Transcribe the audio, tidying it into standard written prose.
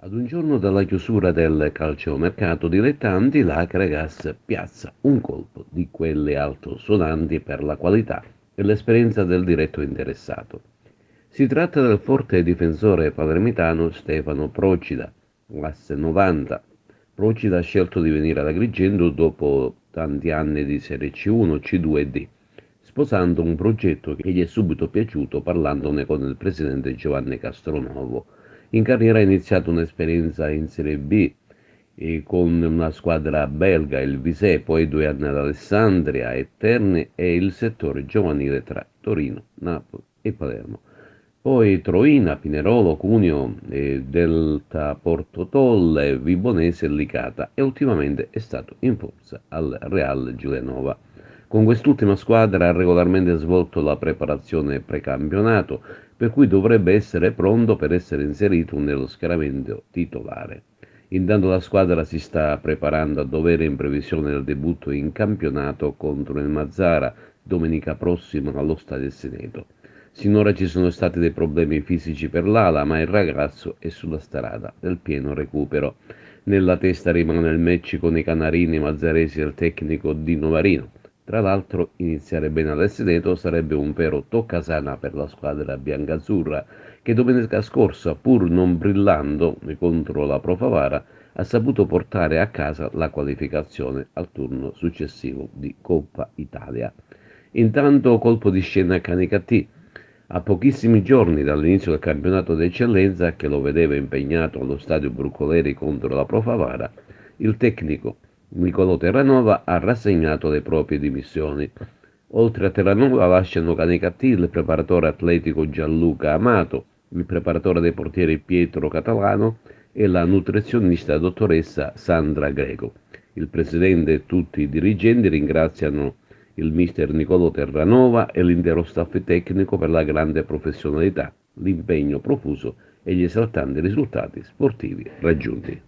Ad un giorno dalla chiusura del calciomercato dilettanti, l'Akragas piazza un colpo di quelle altosonanti per la qualità e l'esperienza del diretto interessato. Si tratta del forte difensore palermitano Stefano Procida, classe 90. Procida ha scelto di venire ad Agrigento dopo tanti anni di Serie C1, C2 e D, sposando un progetto che gli è subito piaciuto parlandone con il presidente Giovanni Castronovo. In carriera ha iniziato un'esperienza in Serie B con una squadra belga, il Visé, poi 2 anni ad Alessandria e Terni e il settore giovanile tra Torino, Napoli e Palermo. Poi Troina, Pinerolo, Cuneo, Delta Porto Tolle, Vibonese e Licata e ultimamente è stato in forza al Real Giulianova. Con quest'ultima squadra ha regolarmente svolto la preparazione precampionato, per cui dovrebbe essere pronto per essere inserito nello schieramento titolare. Intanto la squadra si sta preparando a dovere in previsione del debutto in campionato contro il Mazzara domenica prossima allo Stadio Seneto. Sinora ci sono stati dei problemi fisici per l'ala, ma il ragazzo è sulla strada del pieno recupero. Nella testa rimane il match con i canarini mazzaresi e il tecnico Dino Marino. Tra l'altro, iniziare bene all'Esteneto sarebbe un vero toccasana per la squadra biancazzurra, che domenica scorsa, pur non brillando contro la Pro Favara, ha saputo portare a casa la qualificazione al turno successivo di Coppa Italia. Intanto colpo di scena Canicattì. A pochissimi giorni dall'inizio del campionato d'eccellenza, che lo vedeva impegnato allo stadio Brucoleri contro la Pro Favara, il tecnico Nicolò Terranova ha rassegnato le proprie dimissioni. Oltre a Terranova lasciano Canicattì il preparatore atletico Gianluca Amato, il preparatore dei portieri Pietro Catalano e la nutrizionista dottoressa Sandra Greco. Il presidente e tutti i dirigenti ringraziano il mister Nicolò Terranova e l'intero staff tecnico per la grande professionalità, l'impegno profuso e gli esaltanti risultati sportivi raggiunti.